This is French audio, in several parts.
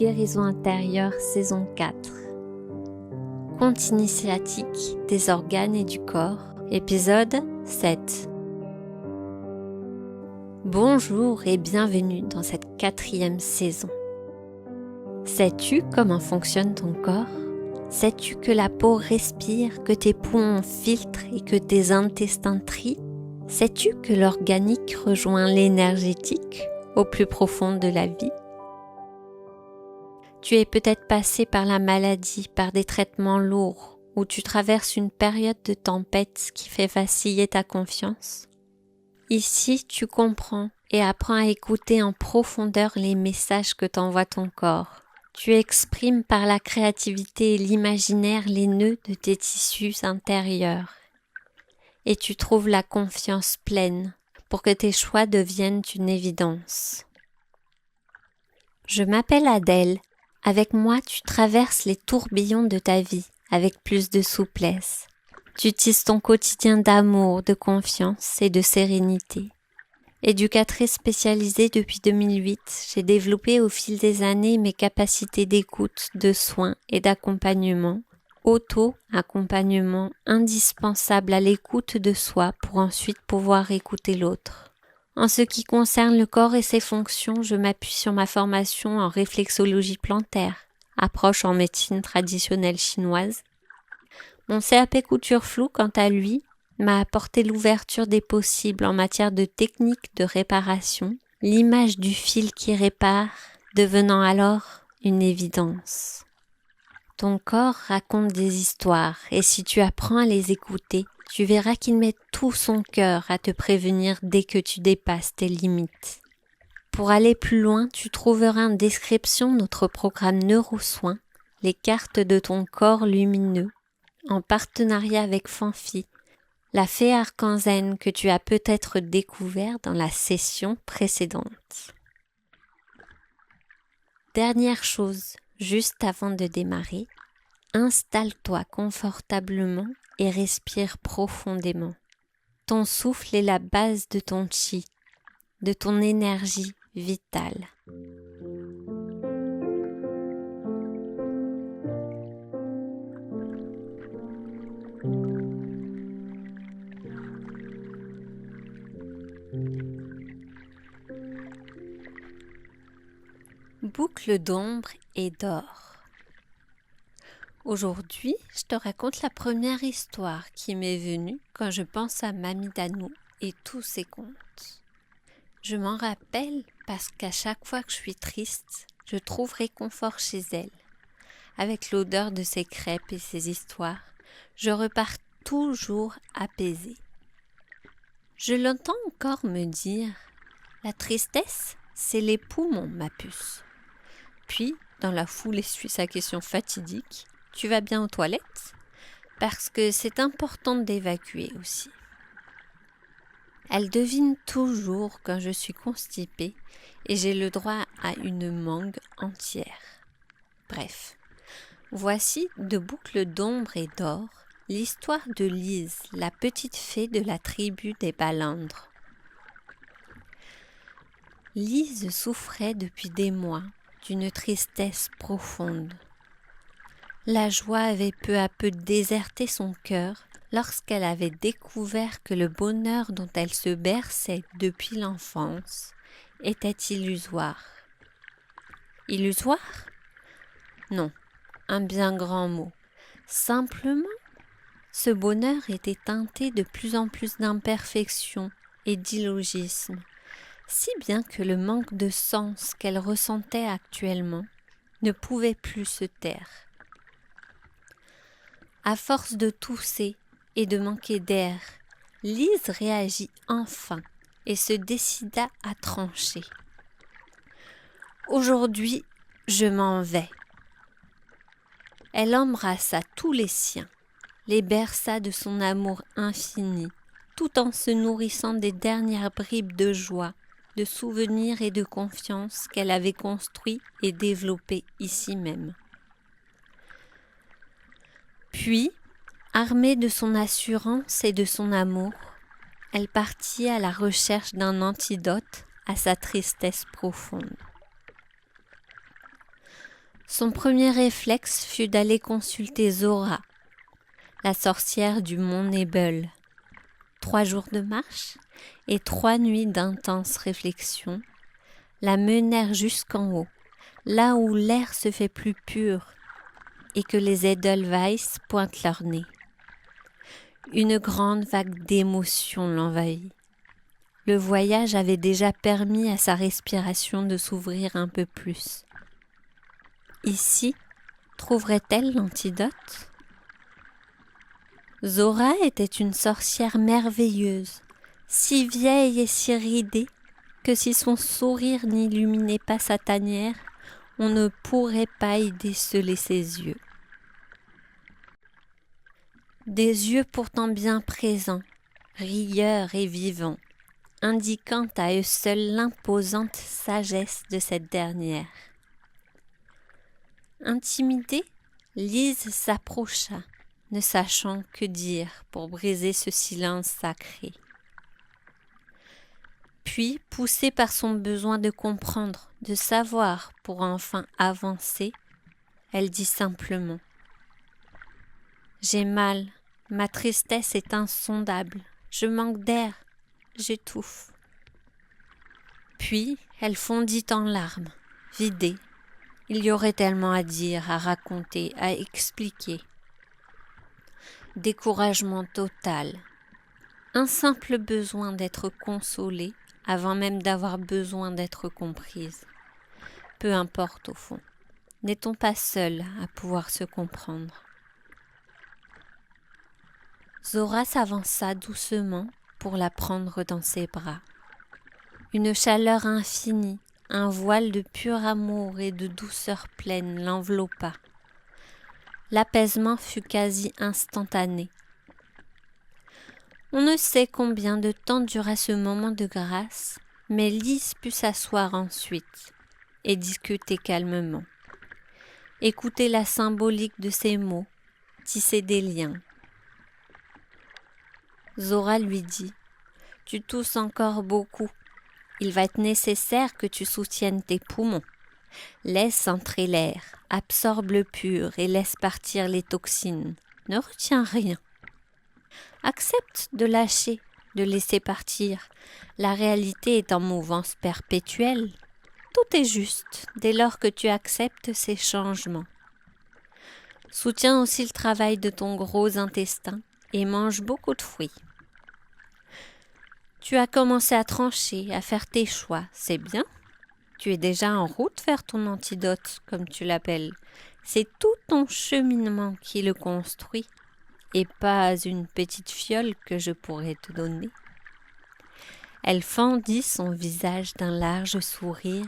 guérison intérieure, saison 4. Conte initiatique des organes et du corps, épisode 7. Bonjour et bienvenue dans cette 4e saison. Sais-tu comment fonctionne ton corps ? Sais-tu que la peau respire, que tes poumons filtrent et que tes intestins trient ? Sais-tu que l'organique rejoint l'énergétique au plus profond de la vie ? Tu es peut-être passé par la maladie, par des traitements lourds, ou tu traverses une période de tempête qui fait vaciller ta confiance. Ici, tu comprends et apprends à écouter en profondeur les messages que t'envoie ton corps. Tu exprimes par la créativité et l'imaginaire les nœuds de tes tissus intérieurs. Et tu trouves la confiance pleine pour que tes choix deviennent une évidence. Je m'appelle Adèle. Avec moi, tu traverses les tourbillons de ta vie avec plus de souplesse. Tu tisses ton quotidien d'amour, de confiance et de sérénité. Éducatrice spécialisée depuis 2008, j'ai développé au fil des années mes capacités d'écoute, de soins et d'accompagnement, auto-accompagnement indispensable à l'écoute de soi pour ensuite pouvoir écouter l'autre. En ce qui concerne le corps et ses fonctions, je m'appuie sur ma formation en réflexologie plantaire, approche en médecine traditionnelle chinoise. Mon CAP couture floue, quant à lui, m'a apporté l'ouverture des possibles en matière de techniques de réparation, l'image du fil qui répare devenant alors une évidence. Ton corps raconte des histoires et si tu apprends à les écouter, tu verras qu'il met tout son cœur à te prévenir dès que tu dépasses tes limites. Pour aller plus loin, tu trouveras en description notre programme Neurosoins, les cartes de ton corps lumineux, en partenariat avec Fanfi, la fée arc-en-zen que tu as peut-être découvert dans la session précédente. Dernière chose, juste avant de démarrer, installe-toi confortablement et respire profondément. Ton souffle est la base de ton chi, de ton énergie vitale. Boucle d'ombre et d'or. Aujourd'hui, je te raconte la première histoire qui m'est venue quand je pense à Mamie Danou et tous ses contes. Je m'en rappelle parce qu'à chaque fois que je suis triste, je trouve réconfort chez elle. Avec l'odeur de ses crêpes et ses histoires, je repars toujours apaisée. Je l'entends encore me dire « La tristesse, c'est les poumons, ma puce ». Puis, dans la foule, essuie sa question fatidique. Tu vas bien aux toilettes ? Parce que c'est important d'évacuer aussi. Elle devine toujours quand je suis constipée et j'ai le droit à une mangue entière. Bref, voici de boucles d'ombre et d'or l'histoire de Lise, la petite fée de la tribu des Balandres. Lise souffrait depuis des mois d'une tristesse profonde. La joie avait peu à peu déserté son cœur lorsqu'elle avait découvert que le bonheur dont elle se berçait depuis l'enfance était illusoire. Illusoire ? Non, un bien grand mot. Simplement, ce bonheur était teinté de plus en plus d'imperfections et d'illogisme, si bien que le manque de sens qu'elle ressentait actuellement ne pouvait plus se taire. À force de tousser et de manquer d'air, Lise réagit enfin et se décida à trancher. Aujourd'hui, je m'en vais. Elle embrassa tous les siens, les berça de son amour infini, tout en se nourrissant des dernières bribes de joie, de souvenirs et de confiance qu'elle avait construits et développés ici même. Puis, armée de son assurance et de son amour, elle partit à la recherche d'un antidote à sa tristesse profonde. Son premier réflexe fut d'aller consulter Zora, la sorcière du mont Nebel. 3 jours de marche et 3 nuits d'intense réflexion la menèrent jusqu'en haut, là où l'air se fait plus pur et que les Edelweiss pointent leur nez. Une grande vague d'émotion l'envahit. Le voyage avait déjà permis à sa respiration de s'ouvrir un peu plus. Ici, trouverait-elle l'antidote ? Zora était une sorcière merveilleuse, si vieille et si ridée que si son sourire n'illuminait pas sa tanière, on ne pourrait pas y déceler ses yeux. Des yeux pourtant bien présents, rieurs et vivants, indiquant à eux seuls l'imposante sagesse de cette dernière. Intimidée, Lise s'approcha, ne sachant que dire pour briser ce silence sacré. Puis, poussée par son besoin de comprendre, de savoir pour enfin avancer, elle dit simplement : « J'ai mal, ma tristesse est insondable, je manque d'air, j'étouffe. » Puis, elle fondit en larmes, vidée. Il y aurait tellement à dire, à raconter, à expliquer. Découragement total. Un simple besoin d'être consolée avant même d'avoir besoin d'être comprise. Peu importe au fond. N'est-on pas seul à pouvoir se comprendre ? Zora s'avança doucement pour la prendre dans ses bras. Une chaleur infinie, un voile de pur amour et de douceur pleine l'enveloppa. L'apaisement fut quasi instantané. On ne sait combien de temps dura ce moment de grâce, mais Lise put s'asseoir ensuite et discuter calmement. Écouter la symbolique de ces mots, tisser des liens. Zora lui dit : « Tu tousses encore beaucoup. Il va être nécessaire que tu soutiennes tes poumons. Laisse entrer l'air, absorbe le pur et laisse partir les toxines. Ne retiens rien. Accepte de lâcher, de laisser partir. La réalité est en mouvance perpétuelle. Tout est juste dès lors que tu acceptes ces changements. Soutiens aussi le travail de ton gros intestin et mange beaucoup de fruits. Tu as commencé à trancher, à faire tes choix, c'est bien. Tu es déjà en route vers ton antidote, comme tu l'appelles. C'est tout ton cheminement qui le construit, et pas une petite fiole que je pourrais te donner. » Elle fendit son visage d'un large sourire,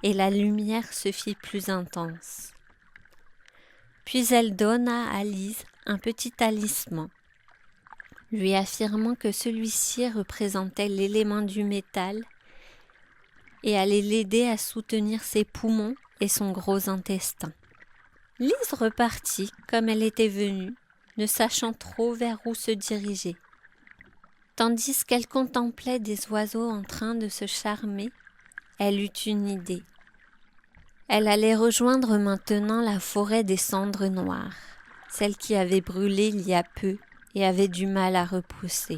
et la lumière se fit plus intense. Puis elle donna à Lise un petit talisman, lui affirmant que celui-ci représentait l'élément du métal et allait l'aider à soutenir ses poumons et son gros intestin. Lise repartit comme elle était venue, ne sachant trop vers où se diriger. Tandis qu'elle contemplait des oiseaux en train de se charmer, elle eut une idée. Elle allait rejoindre maintenant la forêt des cendres noires, celle qui avait brûlé il y a peu et avait du mal à repousser.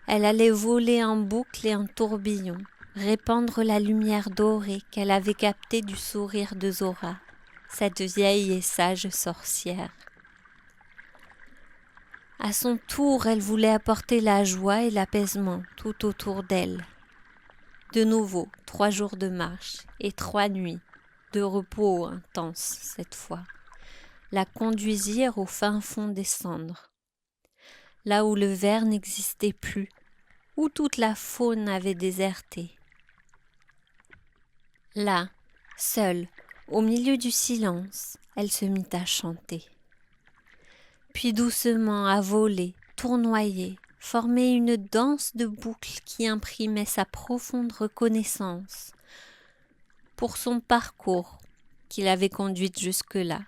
Elle allait voler en boucle et en tourbillon, répandre la lumière dorée qu'elle avait captée du sourire de Zora, cette vieille et sage sorcière. À son tour, elle voulait apporter la joie et l'apaisement tout autour d'elle. De nouveau, 3 jours de marche et 3 nuits de repos intense cette fois, la conduisirent au fin fond des cendres, là où le ver n'existait plus, où toute la faune avait déserté. Là, seule, au milieu du silence, elle se mit à chanter. Puis doucement à voler, tournoyer, former une danse de boucles qui imprimait sa profonde reconnaissance pour son parcours qui l'avait conduite jusque-là,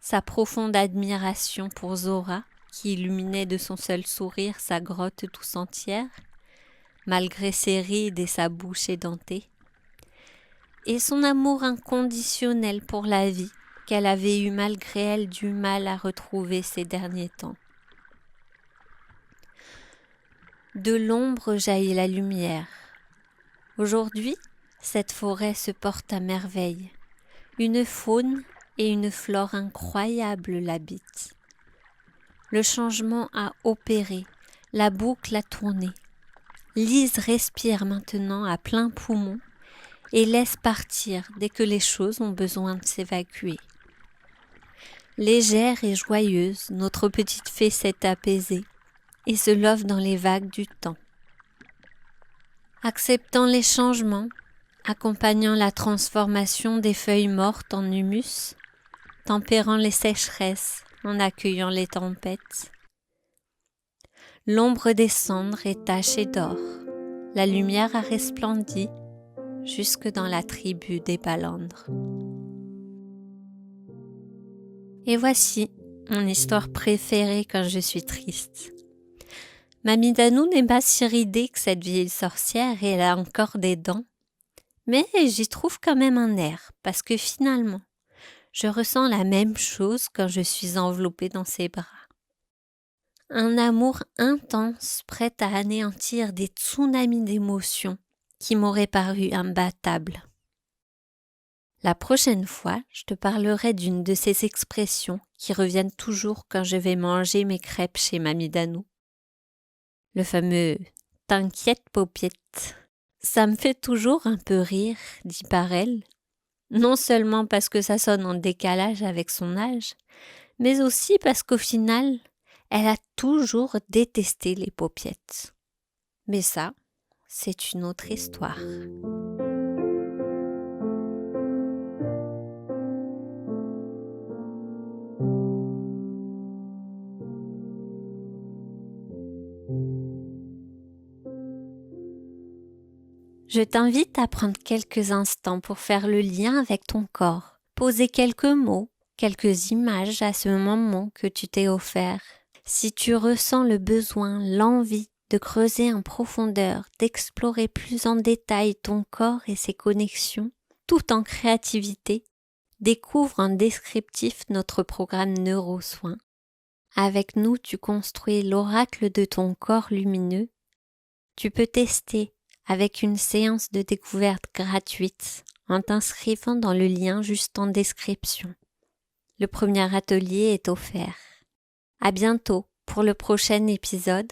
sa profonde admiration pour Zora qui illuminait de son seul sourire sa grotte tout entière, malgré ses rides et sa bouche édentée, et son amour inconditionnel pour la vie qu'elle avait eu malgré elle du mal à retrouver ces derniers temps. De l'ombre jaillit la lumière. Aujourd'hui, cette forêt se porte à merveille. Une faune et une flore incroyables l'habitent. Le changement a opéré, la boucle a tourné. Lise respire maintenant à plein poumon et laisse partir dès que les choses ont besoin de s'évacuer. Légère et joyeuse, notre petite fée s'est apaisée et se love dans les vagues du temps. Acceptant les changements, accompagnant la transformation des feuilles mortes en humus, tempérant les sécheresses en accueillant les tempêtes. L'ombre des cendres est tachée d'or, la lumière a resplendi jusque dans la tribu des Balandres. Et voici mon histoire préférée quand je suis triste. Mamie Danou n'est pas si ridée que cette vieille sorcière et elle a encore des dents. Mais j'y trouve quand même un air, parce que finalement, je ressens la même chose quand je suis enveloppée dans ses bras. Un amour intense, prêt à anéantir des tsunamis d'émotions qui m'auraient paru imbattables. La prochaine fois, je te parlerai d'une de ces expressions qui reviennent toujours quand je vais manger mes crêpes chez Mamie Danou. Le fameux « t'inquiète, paupiette ». Ça me fait toujours un peu rire, dit par elle, non seulement parce que ça sonne en décalage avec son âge, mais aussi parce qu'au final, elle a toujours détesté les paupiettes. Mais ça, c'est une autre histoire. Je t'invite à prendre quelques instants pour faire le lien avec ton corps, poser quelques mots, quelques images à ce moment que tu t'es offert. Si tu ressens le besoin, l'envie de creuser en profondeur, d'explorer plus en détail ton corps et ses connexions, tout en créativité, découvre en descriptif notre programme Neurosoins. Avec nous, tu construis l'oracle de ton corps lumineux. Tu peux tester avec une séance de découverte gratuite en t'inscrivant dans le lien juste en description. Le premier atelier est offert. À bientôt pour le prochain épisode.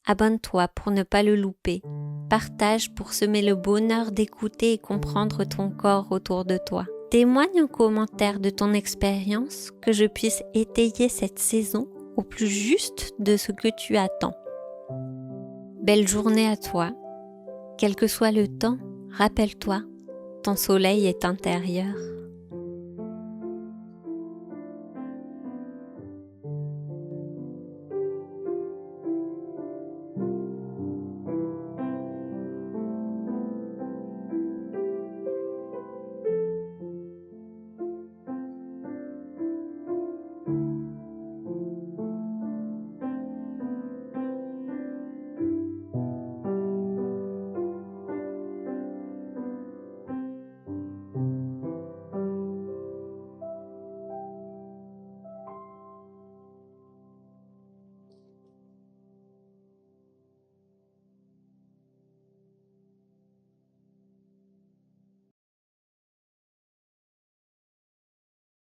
Abonne-toi pour ne pas le louper. Partage pour semer le bonheur d'écouter et comprendre ton corps autour de toi. Témoigne en commentaire de ton expérience que je puisse étayer cette saison au plus juste de ce que tu attends. Belle journée à toi. Quel que soit le temps, rappelle-toi, ton soleil est intérieur.